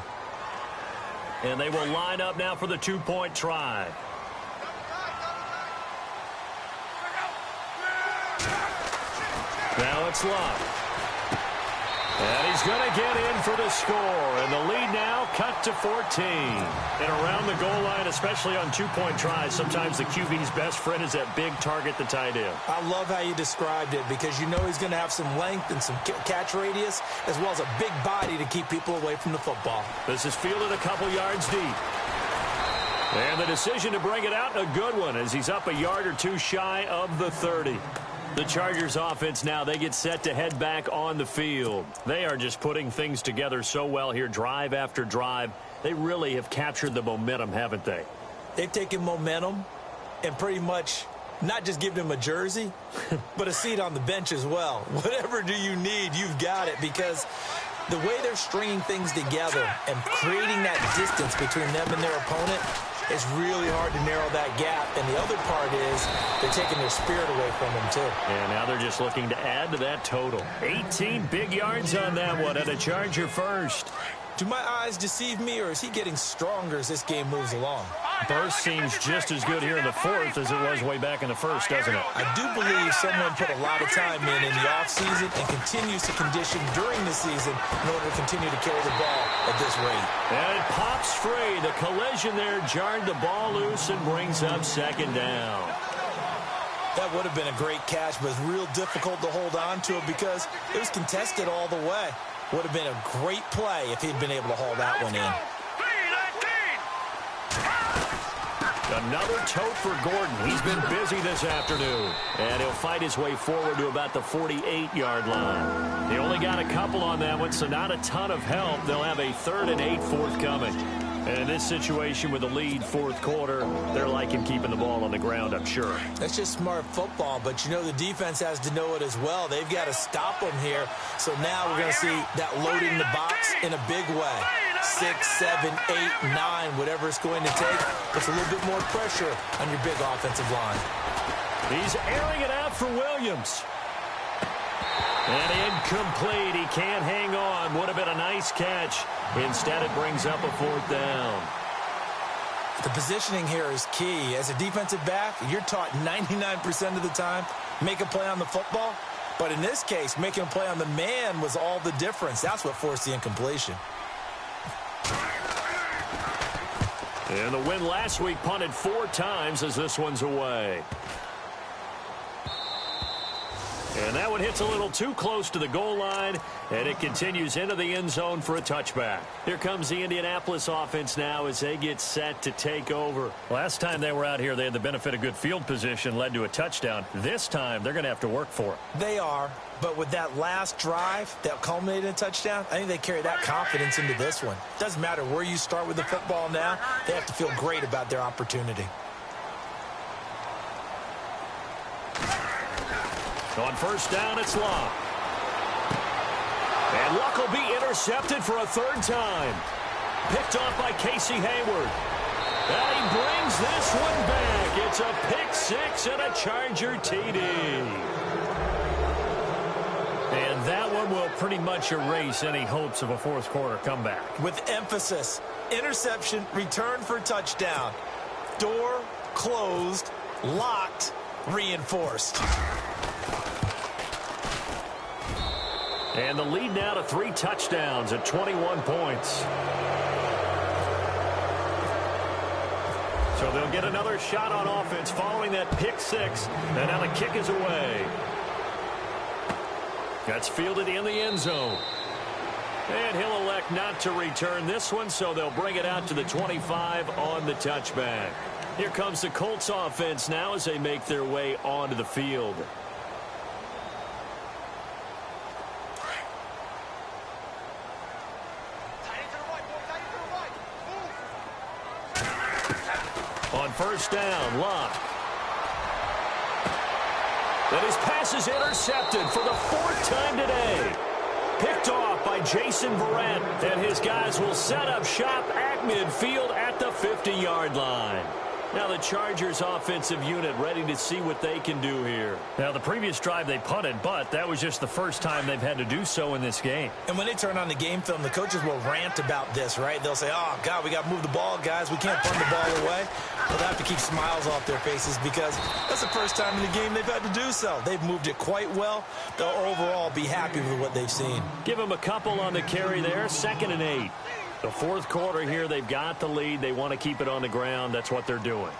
And they will line up now for the two-point try. Now it's Luck. And he's going to get in for the score. And the lead now cut to 14. And around the goal line, especially on two-point tries, sometimes the QB's best friend is that big target, the tight end. I love how you described it because you know he's going to have some length and some catch radius as well as a big body to keep people away from the football. This is fielded a couple yards deep. And the decision to bring it out, a good one, as he's up a yard or two shy of the 30. The Chargers offense now, they get set to head back on the field. They are just putting things together so well here, drive after drive. They really have captured the momentum, haven't they? They've taken momentum and pretty much not just given him a jersey, but a seat on the bench as well. Whatever do you need, you've got it, because the way they're stringing things together and creating that distance between them and their opponent, it's really hard to narrow that gap. And the other part is they're taking their spirit away from them, too. And now they're just looking to add to that total. 18 big yards on that one, and a Charger first. Do my eyes deceive me, or is he getting stronger as this game moves along? Burst seems just as good here in the fourth as it was way back in the first, doesn't it? I do believe someone put a lot of time in the offseason and continues to condition during the season in order to continue to carry the ball at this rate. And it pops free. The collision there jarred the ball loose and brings up second down. That would have been a great catch, but it's real difficult to hold on to it because it was contested all the way. Would have been a great play if he'd been able to haul that one in. Another tote for Gordon. He's been busy this afternoon. And he'll fight his way forward to about the 48-yard line. He only got a couple on that one, so not a ton of help. They'll have a 3rd and 8 forthcoming. And in this situation with the lead fourth quarter, they're liking keeping the ball on the ground, I'm sure. That's just smart football, but you know the defense has to know it as well. They've got to stop them here. So now we're going to see that loading the box in a big way. 6, 7, 8, 9, whatever it's going to take. Puts a little bit more pressure on your big offensive line. He's airing it out for Williams. And incomplete. He can't hang on. Would have been a nice catch. Instead, it brings up a 4th down. The positioning here is key. As a defensive back, you're taught 99% of the time, make a play on the football. But in this case, making a play on the man was all the difference. That's what forced the incompletion. And the win last week punted 4 times as this one's away. And that one hits a little too close to the goal line, and it continues into the end zone for a touchback. Here comes the Indianapolis offense now as they get set to take over. Last time they were out here, they had the benefit of good field position, led to a touchdown. This time, they're going to have to work for it. They are, but with that last drive that culminated in a touchdown, I think they carry that confidence into this one. Doesn't matter where you start with the football now, they have to feel great about their opportunity. On first down, it's Luck. And Luck will be intercepted for a third time. Picked off by Casey Hayward. And he brings this one back. It's a pick six and a Charger TD. And that one will pretty much erase any hopes of a fourth quarter comeback. With emphasis, interception, return for touchdown. Door closed, locked, reinforced. And the lead now to 3 touchdowns at 21 points. So they'll get another shot on offense following that pick six. And now the kick is away. That's fielded in the end zone. And he'll elect not to return this one, so they'll bring it out to the 25 on the touchback. Here comes the Colts offense now as they make their way onto the field. On first down, Luck. And his pass is intercepted for the 4th time today. Picked off by Jason Verrett. And his guys will set up shop at midfield at the 50-yard line. Now the Chargers offensive unit ready to see what they can do here. Now the previous drive they punted, but that was just the first time they've had to do so in this game. And when they turn on the game film, the coaches will rant about this, right? They'll say, oh, God, we got to move the ball, guys. We can't punt the ball away. Well, they have to keep smiles off their faces because that's the first time in the game they've had to do so. They've moved it quite well. They'll overall be happy with what they've seen. Give them a couple on the carry there, 2nd and 8. The fourth quarter here, they've got the lead. They want to keep it on the ground. That's what they're doing.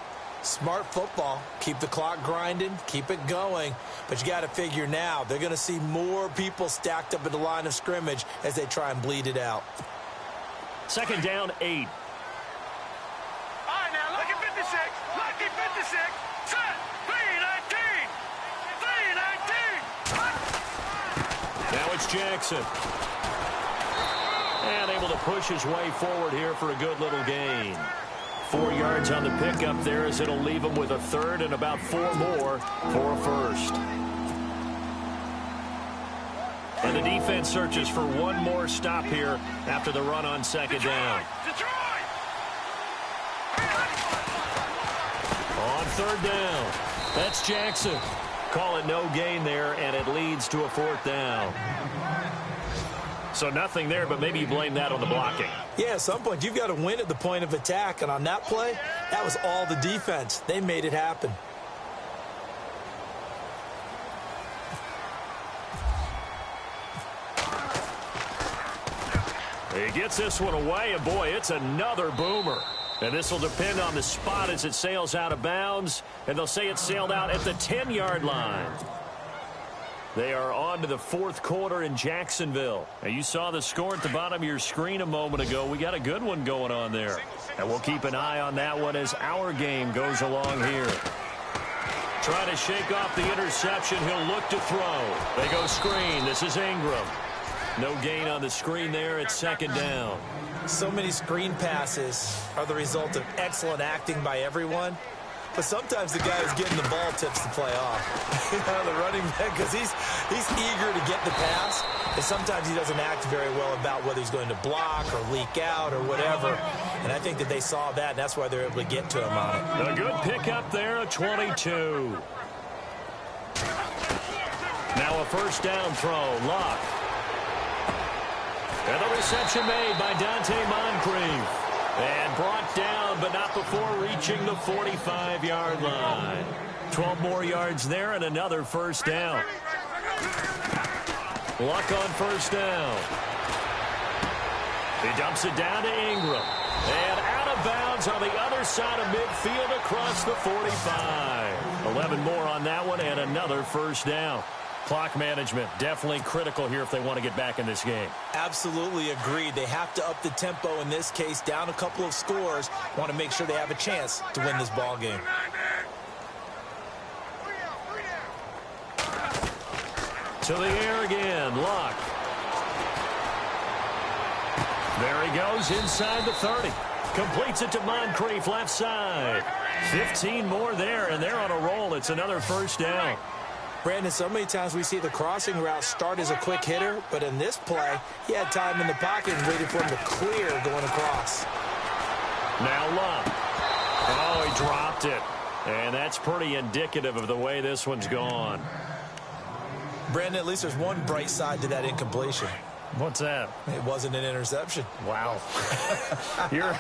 Smart football. Keep the clock grinding. Keep it going. But you got to figure now, they're going to see more people stacked up at the line of scrimmage as they try and bleed it out. 2nd down, 8. All right, now, lucky 56. Lucky 56. Set. 3-19. 3-19. Now it's Jackson. And able to push his way forward here for a good little gain. 4 yards on the pickup there as it'll leave him with a third and about 4 more for a first. And the defense searches for one more stop here after the run on 2nd down. On 3rd down, that's Jackson. Call it no gain there, and it leads to a 4th down. So nothing there, but maybe you blame that on the blocking. Yeah, at some point, you've got to win at the point of attack. And on that play, that was all the defense. They made it happen. He gets this one away, and boy, it's another boomer. And this will depend on the spot as it sails out of bounds. And they'll say it sailed out at the 10-yard line. They are on to the fourth quarter in Jacksonville. And you saw the score at the bottom of your screen a moment ago. We got a good one going on there. And we'll keep an eye on that one as our game goes along here. Trying to shake off the interception. He'll look to throw. They go screen. This is Ingram. No gain on the screen there. It's 2nd down. So many screen passes are the result of excellent acting by everyone. But sometimes the guy who's getting the ball tips the play off. The running back, because he's eager to get the pass. And sometimes he doesn't act very well about whether he's going to block or leak out or whatever. And I think that they saw that, and that's why they're able to get to him on it. A good pickup there, a 22. Now a first down throw, Luck. And the reception made by Dante Moncrief. And brought down, but not before reaching the 45-yard line. 12 more yards there and another first down. Luck on first down. He dumps it down to Ingram. And out of bounds on the other side of midfield across the 45. 11 more on that one and another first down. Clock management, definitely critical here if they want to get back in this game. Absolutely agreed. They have to up the tempo in this case, down a couple of scores. Want to make sure they have a chance to win this ball game. To the air again, Luck. There he goes inside the 30. Completes it to Moncrief, left side. 15 more there, and they're on a roll. It's another first down. Brandon, so many times we see the crossing route start as a quick hitter, but in this play, he had time in the pocket and waited for him to clear going across. Now Luck. Oh, he dropped it. And that's pretty indicative of the way this one's gone. Brandon, at least there's one bright side to that incompletion. What's that? It wasn't an interception. Wow. You're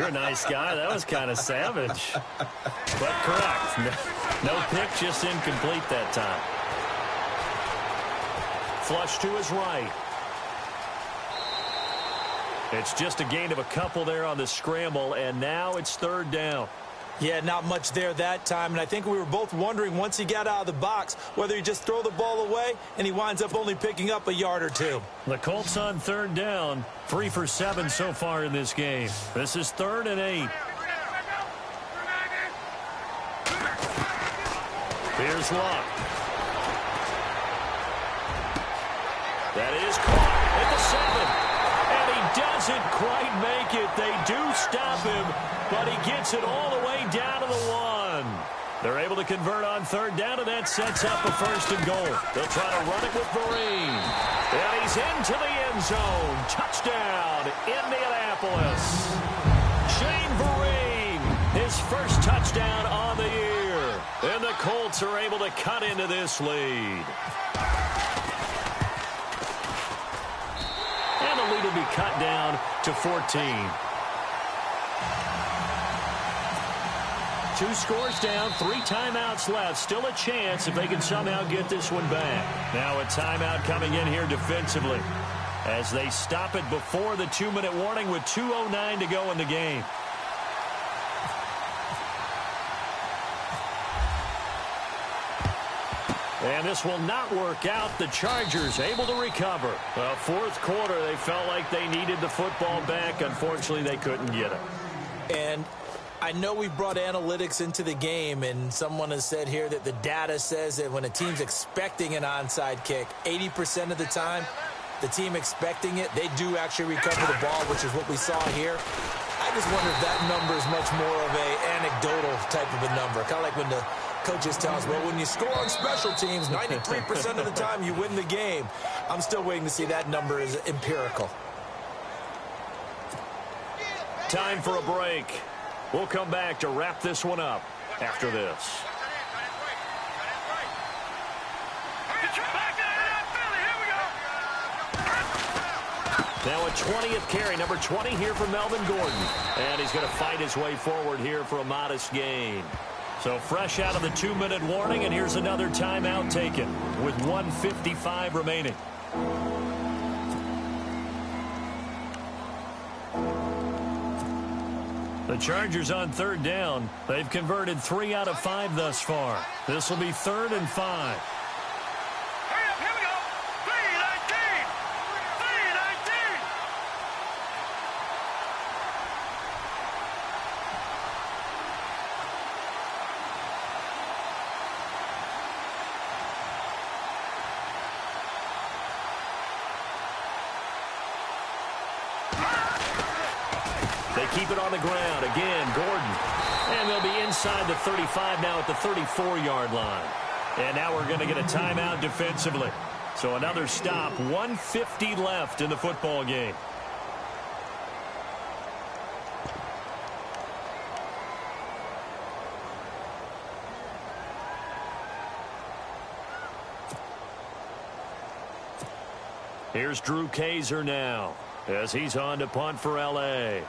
a nice guy. That was kind of savage. But correct. No pick, just incomplete that time. Flush to his right. It's just a gain of a couple there on the scramble, and now it's third down. Yeah, not much there that time, and I think we were both wondering once he got out of the box whether he just throw the ball away, and he winds up only picking up a yard or two. The Colts on third down, 3 for 7 so far in this game. This is 3rd and 8. Here's Luck. That is caught at the 7. And he doesn't quite make it. They do stop him, but he gets it all the way down to the 1. They're able to convert on third down, and that sets up a 1st and goal. They'll try to run it with Vereen. And he's into the end zone. Touchdown, Indianapolis. Shane Vereen, his first touchdown on the year. And the Colts are able to cut into this lead. And the lead will be cut down to 14. 2 scores down, 3 timeouts left. Still a chance if they can somehow get this one back. Now a timeout coming in here defensively as they stop it before the 2-minute warning with 2:09 to go in the game. And this will not work out. The Chargers able to recover. Well, 4th quarter, they felt like they needed the football back. Unfortunately, they couldn't get it. And I know we brought analytics into the game, and someone has said here that the data says that when a team's expecting an onside kick, 80% of the time, the team expecting it, they do actually recover the ball, which is what we saw here. I just wonder if that number is much more of a anecdotal type of a number. Kind of like when the coaches tell us, well, when you score on special teams, 93% of the time you win the game. I'm still waiting to see that number is empirical. Time for a break. We'll come back to wrap this one up after this. Now a 20th carry, number 20 here for Melvin Gordon. And he's going to fight his way forward here for a modest gain. So fresh out of the 2-minute warning, and here's another timeout taken with 1:55 remaining. The Chargers on third down. They've converted 3 out of 5 thus far. This will be 3rd and 5. Hurry up, here we go. 3:19. 3:19. They keep it on the ground. Again, Gordon. And they'll be inside the 35 now at the 34-yard line. And now we're going to get a timeout defensively. So another stop. 1:50 left in the football game. Here's Drew Kaiser now as he's on to punt for L.A.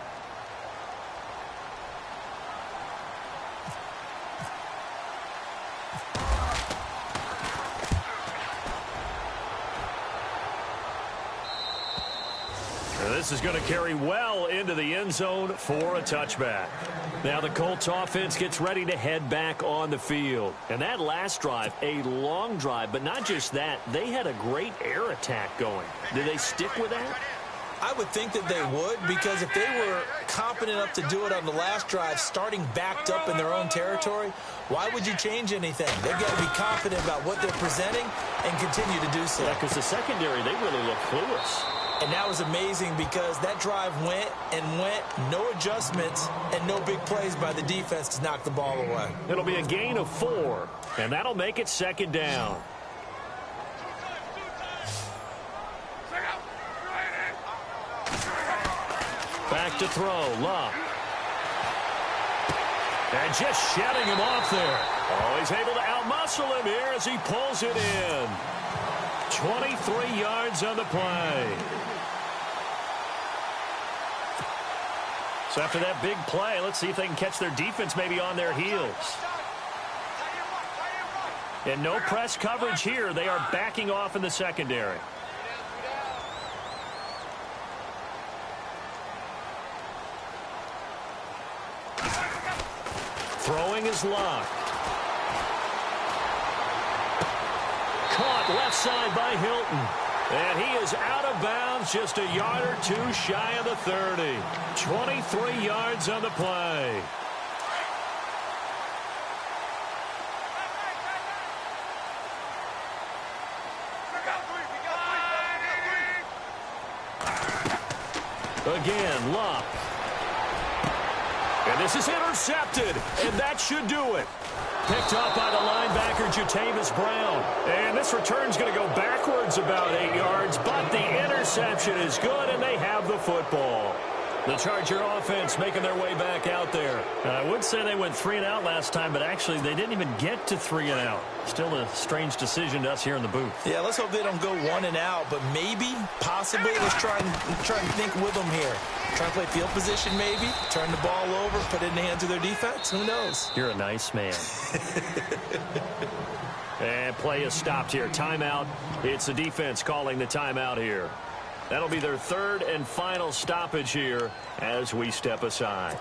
this is going to carry well into the end zone for a touchback. Now the Colts offense gets ready to head back on the field. And that last drive, a long drive, but not just that, they had a great air attack going. Did they stick with that? I would think that they would, because if they were confident enough to do it on the last drive, starting backed up in their own territory, why would you change anything? They've got to be confident about what they're presenting and continue to do so. Yeah, because the secondary, they really look clueless. And that was amazing because that drive went and went, no adjustments, and no big plays by the defense to knock the ball away. It'll be a gain of 4, and that'll make it second down. Back to throw, Luck. And just shutting him off there. Oh, he's able to outmuscle him here as he pulls it in. 23 yards on the play. So after that big play, let's see if they can catch their defense maybe on their heels. And no press coverage here. They are backing off in the secondary. Throwing is Luck. Caught left side by Hilton. And he is out of bounds, just a yard or 2 shy of the 30. 23 yards on the play. Again, Luck. And this is intercepted, and that should do it. Picked up by the linebacker, Jatavis Brown. And this return's going to go backwards about 8 yards, but the interception is good, and they have the football. The Charger offense making their way back out there. I would say they went 3 and out last time, but actually they didn't even get to 3 and out. Still a strange decision to us here in the booth. Yeah, let's hope they don't go 1 and out, but maybe, possibly, let's try and think with them here. Try and play field position maybe, turn the ball over, put it in the hands of their defense. Who knows? You're a nice man. And play is stopped here. Timeout. It's the defense calling the timeout here. That'll be their 3rd and final stoppage here as we step aside.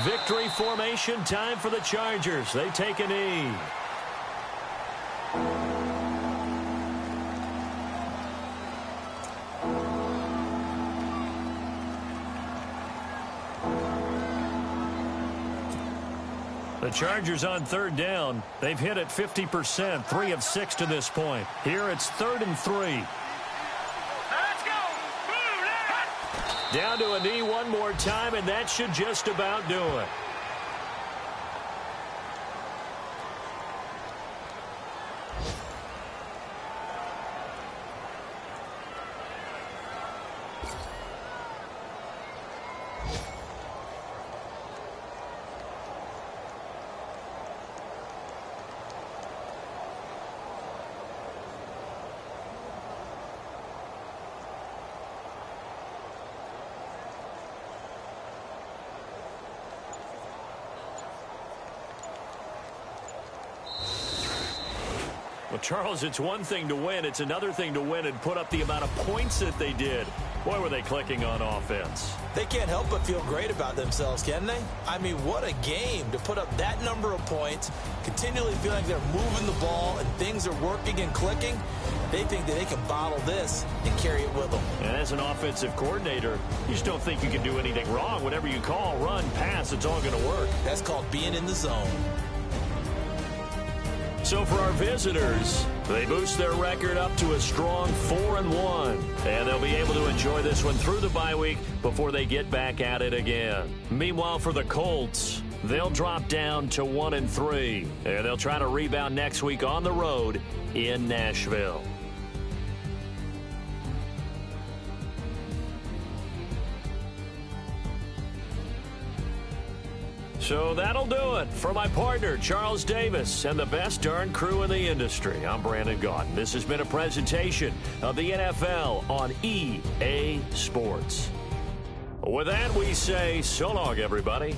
Victory formation, time for the Chargers. They take a knee. The Chargers on 3rd down. They've hit it 50%, 3 of 6 to this point. Here it's 3rd and 3. Let's go. Move, Down to a knee one more time, and that should just about do it. Well, Charles, it's one thing to win. It's another thing to win and put up the amount of points that they did. Boy, were they clicking on offense. They can't help but feel great about themselves, can they? I mean, what a game to put up that number of points, continually feel like they're moving the ball and things are working and clicking. They think that they can bottle this and carry it with them. And as an offensive coordinator, you just don't think you can do anything wrong. Whatever you call, run, pass, it's all going to work. That's called being in the zone. So for our visitors, they boost their record up to a strong 4-1. And they'll be able to enjoy this one through the bye week before they get back at it again. Meanwhile, for the Colts, they'll drop down to 1-3. And they'll try to rebound next week on the road in Nashville. So that'll do it for my partner, Charles Davis, and the best darn crew in the industry. I'm Brandon Gaudin. This has been a presentation of the NFL on EA Sports. With that, we say so long, everybody.